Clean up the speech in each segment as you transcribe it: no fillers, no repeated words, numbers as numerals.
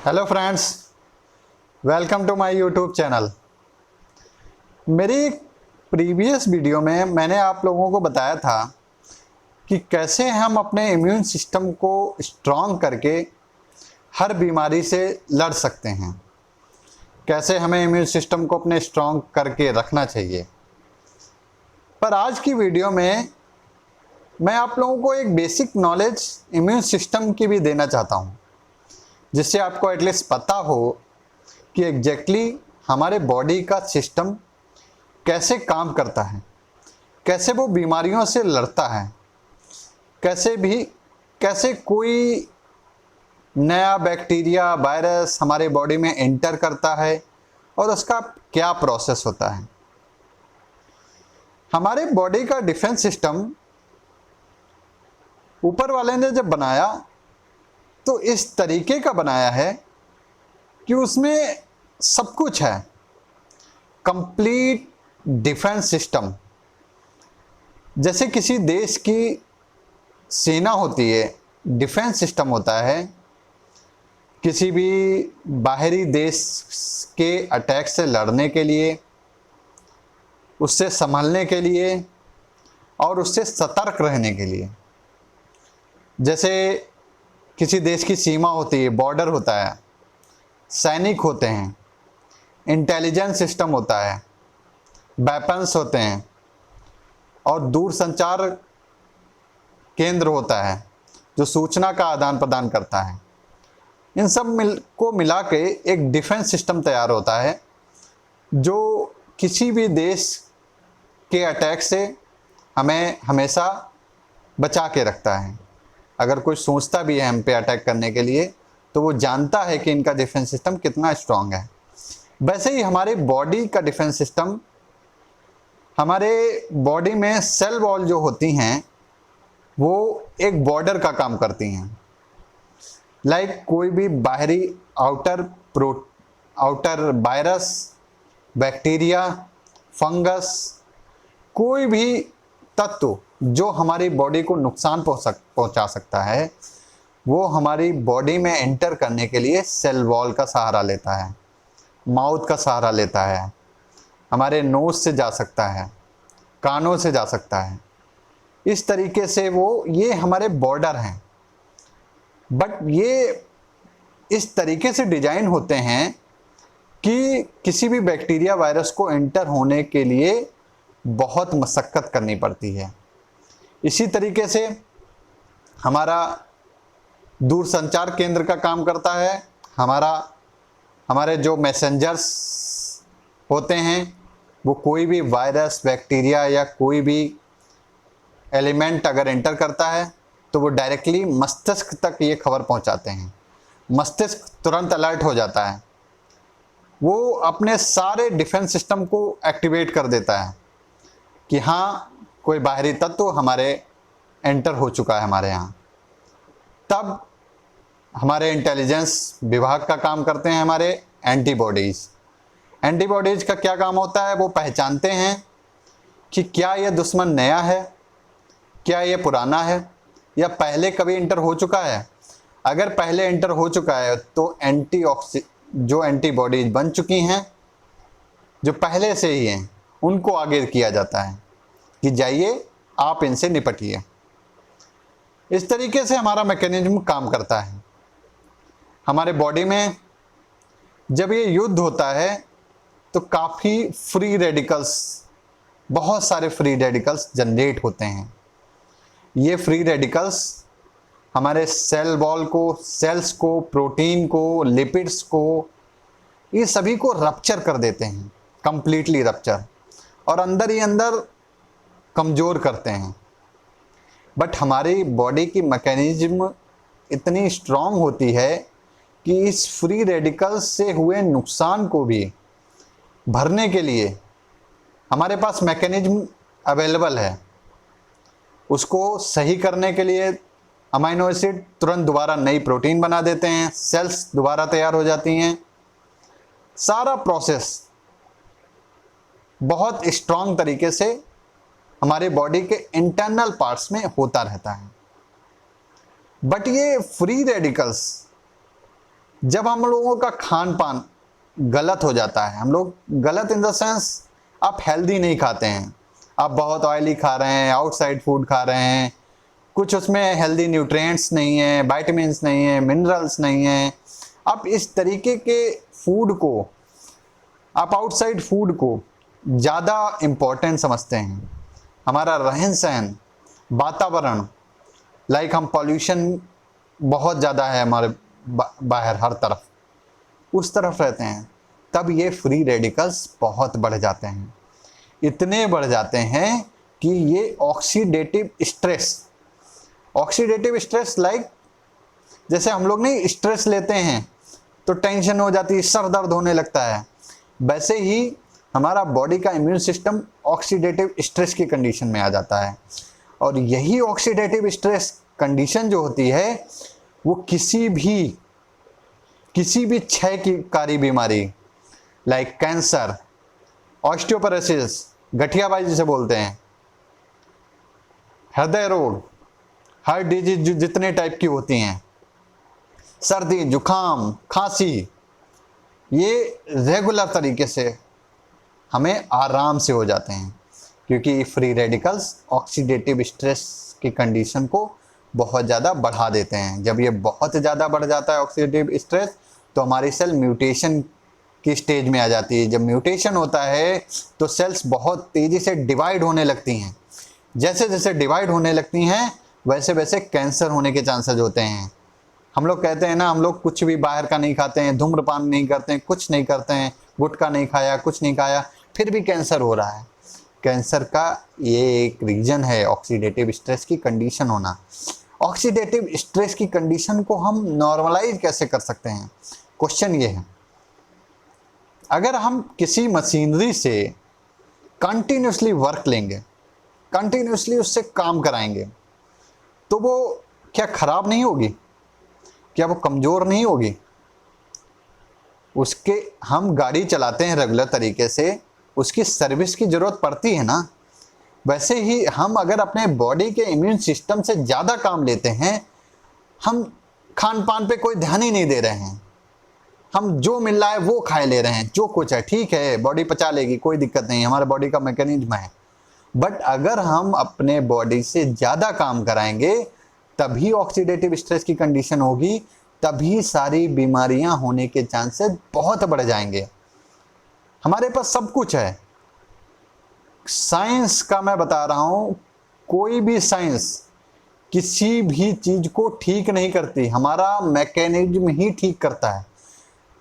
Hello friends, welcome to my YouTube channel. मेरी previous video में मैंने आप लोगों को बताया था कि कैसे हम अपने इम्यून सिस्टम को स्ट्रॉन्ग करके हर बीमारी से लड़ सकते हैं, कैसे हमें इम्यून सिस्टम को अपने स्ट्रॉन्ग करके रखना चाहिए। पर आज की वीडियो में मैं आप लोगों को एक बेसिक नॉलेज इम्यून सिस्टम की भी देना चाहता हूँ, जिससे आपको एटलीस्ट पता हो कि एग्जैक्टली हमारे बॉडी का सिस्टम कैसे काम करता है, कैसे वो बीमारियों से लड़ता है, कैसे कोई नया बैक्टीरिया वायरस हमारे बॉडी में एंटर करता है और उसका क्या प्रोसेस होता है। हमारे बॉडी का डिफेंस सिस्टम ऊपर वाले ने जब बनाया तो इस तरीके का बनाया है कि उसमें सब कुछ है। कंप्लीट डिफेंस सिस्टम, जैसे किसी देश की सेना होती है, डिफेंस सिस्टम होता है किसी भी बाहरी देश के अटैक से लड़ने के लिए, उससे संभलने के लिए और उससे सतर्क रहने के लिए। जैसे किसी देश की सीमा होती है, बॉर्डर होता है, सैनिक होते हैं, इंटेलिजेंस सिस्टम होता है, वेपन्स होते हैं और दूर संचार केंद्र होता है जो सूचना का आदान प्रदान करता है। इन सब को मिला के एक डिफेंस सिस्टम तैयार होता है जो किसी भी देश के अटैक से हमें हमेशा बचा के रखता है। अगर कोई सोचता भी है हम पे अटैक करने के लिए तो वो जानता है कि इनका डिफेंस सिस्टम कितना स्ट्रांग है। वैसे ही हमारे बॉडी का डिफेंस सिस्टम, हमारे बॉडी में सेल वॉल जो होती हैं वो एक बॉर्डर का काम करती हैं। कोई भी बाहरी आउटर वायरस, बैक्टीरिया, फंगस, कोई भी तत्व जो हमारी बॉडी को नुकसान पहुंचा सकता है, वो हमारी बॉडी में एंटर करने के लिए सेल वॉल का सहारा लेता है, माउथ का सहारा लेता है, हमारे नोज से जा सकता है, कानों से जा सकता है। इस तरीके से ये हमारे बॉर्डर हैं। बट ये इस तरीके से डिजाइन होते हैं कि किसी भी बैक्टीरिया वायरस को एंटर होने के लिए बहुत मशक्कत करनी पड़ती है। इसी तरीके से हमारा दूर संचार केंद्र का काम करता है। हमारे जो मैसेंजर्स होते हैं वो कोई भी वायरस, बैक्टीरिया या कोई भी एलिमेंट अगर एंटर करता है तो वो डायरेक्टली मस्तिष्क तक ये खबर पहुंचाते हैं। मस्तिष्क तुरंत अलर्ट हो जाता है, वो अपने सारे डिफेंस सिस्टम को एक्टिवेट कर देता है कि हाँ, कोई बाहरी तत्व हमारे एंटर हो चुका है हमारे यहाँ। तब हमारे इंटेलिजेंस विभाग का काम करते हैं हमारे एंटीबॉडीज़। एंटीबॉडीज़ का क्या काम होता है, वो पहचानते हैं कि क्या ये दुश्मन नया है, क्या ये पुराना है या पहले कभी एंटर हो चुका है। अगर पहले एंटर हो चुका है तो जो एंटीबॉडीज बन चुकी हैं, जो पहले से ही हैं, उनको आगे किया जाता है कि जाइए आप इनसे निपटिए। इस तरीके से हमारा मैकेनिज्म काम करता है। हमारे बॉडी में जब ये युद्ध होता है तो काफ़ी बहुत सारे फ्री रेडिकल्स जनरेट होते हैं। ये फ्री रेडिकल्स हमारे सेल वॉल को, सेल्स को, प्रोटीन को, लिपिड्स को, ये सभी को रप्चर कर देते हैं, कंप्लीटली रप्चर, और अंदर ही अंदर कमज़ोर करते हैं। बट हमारी बॉडी की मैकेनिज्म इतनी स्ट्रांग होती है कि इस फ्री रेडिकल्स से हुए नुकसान को भी भरने के लिए हमारे पास मैकेनिज्म अवेलेबल है। उसको सही करने के लिए अमीनो एसिड तुरंत दोबारा नई प्रोटीन बना देते हैं, सेल्स दोबारा तैयार हो जाती हैं। सारा प्रोसेस बहुत स्ट्रांग तरीके से हमारे बॉडी के इंटरनल पार्ट्स में होता रहता है। बट ये फ्री रेडिकल्स जब हम लोगों का खान पान गलत हो जाता है, हम लोग गलत इन द सेंस आप हेल्दी नहीं खाते हैं, आप बहुत ऑयली खा रहे हैं, आउटसाइड फूड खा रहे हैं, कुछ उसमें हेल्दी न्यूट्रिएंट्स नहीं है, विटामिन्स नहीं है, मिनरल्स नहीं है, आप इस तरीके के फूड को, आप आउटसाइड फूड को ज़्यादा इम्पोर्टेंट समझते हैं। हमारा रहन सहन, वातावरण, लाइक हम पॉल्यूशन बहुत ज़्यादा है हमारे बाहर हर तरफ, उस तरफ रहते हैं, तब ये फ्री रेडिकल्स बहुत बढ़ जाते हैं। इतने बढ़ जाते हैं कि ये ऑक्सीडेटिव स्ट्रेस लाइक जैसे हम लोग नहीं स्ट्रेस लेते हैं तो टेंशन हो जाती है, सर दर्द होने लगता है, वैसे ही हमारा बॉडी का इम्यून सिस्टम ऑक्सीडेटिव स्ट्रेस की कंडीशन में आ जाता है। और यही ऑक्सीडेटिव स्ट्रेस कंडीशन जो होती है वो किसी भी क्षयकारी बीमारी लाइक कैंसर, ऑस्टियोपोरोसिस, गठियाबाई जिसे बोलते हैं, हृदय रोग, हार्ट डिजीज जितने टाइप की होती हैं, सर्दी, जुखाम, खांसी, ये रेगुलर तरीके से हमें आराम से हो जाते हैं, क्योंकि फ्री रेडिकल्स ऑक्सीडेटिव स्ट्रेस की कंडीशन को बहुत ज़्यादा बढ़ा देते हैं। जब ये बहुत ज़्यादा बढ़ जाता है ऑक्सीडेटिव स्ट्रेस, तो हमारी सेल म्यूटेशन की स्टेज में आ जाती है। जब म्यूटेशन होता है तो सेल्स बहुत तेज़ी से डिवाइड होने लगती हैं। जैसे जैसे डिवाइड होने लगती हैं वैसे वैसे कैंसर होने के चांसेस होते हैं। हम लोग कहते हैं ना, हम लोग कुछ भी बाहर का नहीं खाते हैं, धूम्रपान नहीं करते हैं, कुछ नहीं करते हैं, गुटखा नहीं खाया, कुछ नहीं खाया, फिर भी कैंसर हो रहा है। कैंसर का ये एक रीजन है ऑक्सीडेटिव स्ट्रेस की कंडीशन होना। ऑक्सीडेटिव स्ट्रेस की कंडीशन को हम नॉर्मलाइज कैसे कर सकते हैं? क्वेश्चन ये है, अगर हम किसी मशीनरी से कंटिन्यूसली वर्क लेंगे, कंटिन्यूसली उससे काम कराएंगे, तो वो क्या खराब नहीं होगी? क्या वो कमज़ोर नहीं होगी? उसके हम गाड़ी चलाते हैं रेगुलर तरीके से, उसकी सर्विस की ज़रूरत पड़ती है ना। वैसे ही हम अगर अपने बॉडी के इम्यून सिस्टम से ज़्यादा काम लेते हैं, हम खान पान पे कोई ध्यान ही नहीं दे रहे हैं, हम जो मिल रहा है वो खाए ले रहे हैं, जो कुछ है ठीक है, बॉडी पचा लेगी, कोई दिक्कत नहीं, हमारे बॉडी का मैकेनिज्म है। बट अगर हम अपने बॉडी से ज़्यादा काम कराएंगे तभी ऑक्सीडेटिव स्ट्रेस की कंडीशन होगी, तभी सारी बीमारियां होने के चांसेस बहुत बढ़ जाएंगे। हमारे पास सब कुछ है, साइंस का मैं बता रहा हूं, कोई भी साइंस किसी भी चीज को ठीक नहीं करती, हमारा मैकेनिज्म ही ठीक करता है।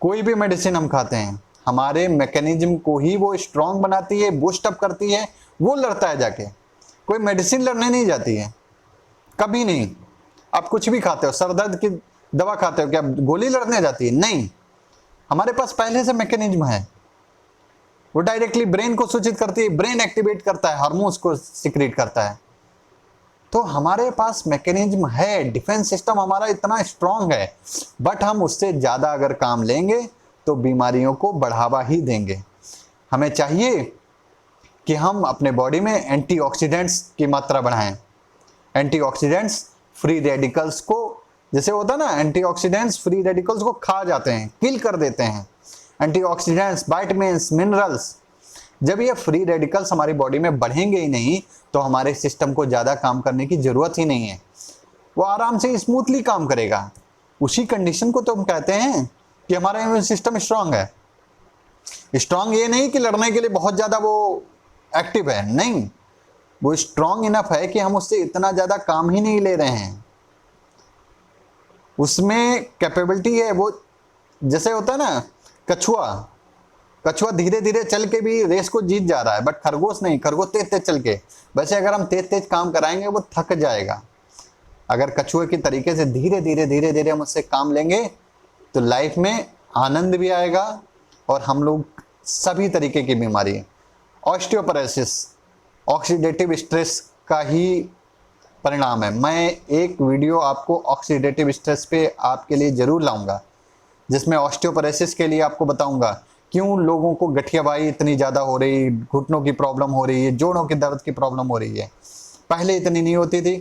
कोई भी मेडिसिन हम खाते हैं, हमारे मैकेनिज्म को ही वो स्ट्रांग बनाती है, बूस्ट अप करती है, वो लड़ता है जाके। कोई मेडिसिन लड़ने नहीं जाती है, कभी नहीं। आप कुछ भी खाते हो, सर दर्द की दवा खाते हो, क्या गोली लड़ने जाती है? नहीं, हमारे पास पहले से मैकेनिज्म है, वो डायरेक्टली ब्रेन को सूचित करती है, ब्रेन एक्टिवेट करता है, हार्मोन्स को सिक्रेट करता है। तो हमारे पास मैकेनिज्म है, डिफेंस सिस्टम हमारा इतना स्ट्रांग है, बट हम उससे ज़्यादा अगर काम लेंगे तो बीमारियों को बढ़ावा ही देंगे। हमें चाहिए कि हम अपने बॉडी में एंटीऑक्सीडेंट्स की मात्रा बढ़ाएं। एंटीऑक्सीडेंट्स फ्री रेडिकल्स को, जैसे होता है ना, एंटीऑक्सीडेंट्स फ्री रेडिकल्स को खा जाते हैं, किल कर देते हैं। एंटीऑक्सीडेंट्स, विटामिन्स, मिनरल्स, जब ये फ्री रेडिकल्स हमारी बॉडी में बढ़ेंगे ही नहीं तो हमारे सिस्टम को ज़्यादा काम करने की ज़रूरत ही नहीं है, वो आराम से स्मूथली काम करेगा। उसी कंडीशन को तो हम कहते हैं कि हमारा इम्यून सिस्टम स्ट्रांग है। स्ट्रांग ये नहीं कि लड़ने के लिए बहुत ज़्यादा वो एक्टिव है, नहीं, वो स्ट्रांग इनफ है कि हम उससे इतना ज़्यादा काम ही नहीं ले रहे हैं। उसमें कैपेबिलिटी है, वो जैसे होता है ना, कछुआ धीरे धीरे चल के भी रेस को जीत जा रहा है, बट खरगोश नहीं, खरगोश तेज तेज चल के। वैसे अगर हम तेज तेज काम कराएंगे वो थक जाएगा। अगर कछुए की तरीके से धीरे धीरे हम उससे काम लेंगे तो लाइफ में आनंद भी आएगा और हम लोग सभी तरीके की बीमारी, ऑस्टियोपोरोसिस ऑक्सीडेटिव स्ट्रेस का ही परिणाम है। मैं एक वीडियो आपको ऑक्सीडेटिव स्ट्रेस पे आपके लिए ज़रूर लाऊंगा, जिसमें ऑस्टियोपोरोसिस के लिए आपको बताऊंगा क्यों लोगों को गठियाबाई इतनी ज़्यादा हो रही, घुटनों की प्रॉब्लम हो रही है, जोड़ों के दर्द की प्रॉब्लम हो रही है, पहले इतनी नहीं होती थी।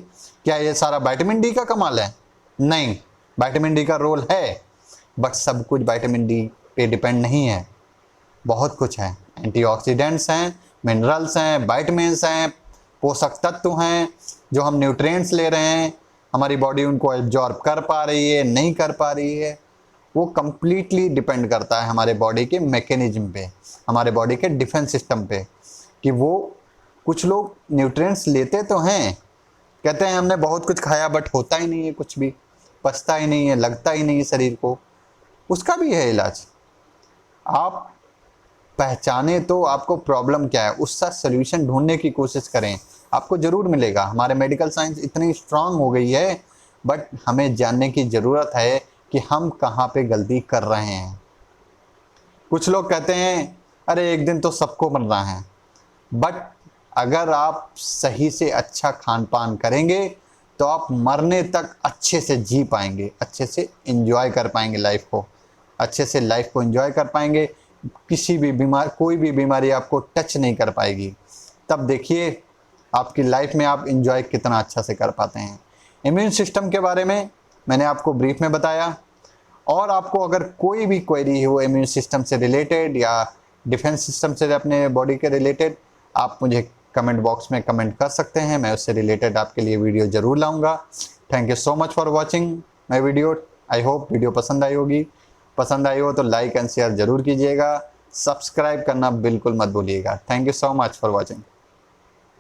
क्या ये सारा विटामिन डी का कमाल है? नहीं, विटामिन डी का रोल है, बट सब कुछ विटामिन डी पे डिपेंड नहीं है, बहुत कुछ है। एंटीऑक्सीडेंट्स हैं, मिनरल्स हैं, विटामिन्स हैं, पोषक तत्व हैं, जो हम न्यूट्रिएंट्स ले रहे हैं, हमारी बॉडी उनको एब्जॉर्ब कर पा रही है, नहीं कर पा रही है, वो कंप्लीटली डिपेंड करता है हमारे बॉडी के मैकेनिज्म पे, हमारे बॉडी के डिफेंस सिस्टम पे, कि वो कुछ लोग न्यूट्रिएंट्स लेते तो हैं, कहते हैं हमने बहुत कुछ खाया, बट होता ही नहीं है कुछ भी, पचता ही नहीं है, लगता ही नहीं है शरीर को, उसका भी है इलाज। आप पहचाने तो आपको प्रॉब्लम क्या है, उसका सल्यूशन ढूंढने की कोशिश करें, आपको ज़रूर मिलेगा। हमारे मेडिकल साइंस इतनी स्ट्रांग हो गई है, बट हमें जानने की ज़रूरत है कि हम कहाँ पे गलती कर रहे हैं। कुछ लोग कहते हैं अरे एक दिन तो सबको मरना है, बट अगर आप सही से अच्छा खान पान करेंगे तो आप मरने तक अच्छे से जी पाएंगे, अच्छे से एंजॉय कर पाएंगे लाइफ को, अच्छे से लाइफ को एंजॉय कर पाएंगे। किसी भी कोई भी बीमारी आपको टच नहीं कर पाएगी। तब देखिए आपकी लाइफ में आप एंजॉय कितना अच्छा से कर पाते हैं। इम्यून सिस्टम के बारे में मैंने आपको ब्रीफ में बताया, और आपको अगर कोई भी क्वेरी हो इम्यून सिस्टम से रिलेटेड या डिफेंस सिस्टम से अपने बॉडी के रिलेटेड, आप मुझे कमेंट बॉक्स में कमेंट कर सकते हैं, मैं उससे रिलेटेड आपके लिए वीडियो ज़रूर लाऊंगा। Thank you so much for watching my video. I hope video पसंद आई होगी। पसंद आई हो तो लाइक एंड शेयर ज़रूर कीजिएगा, सब्सक्राइब करना बिल्कुल मत भूलिएगा। Thank you so much for watching.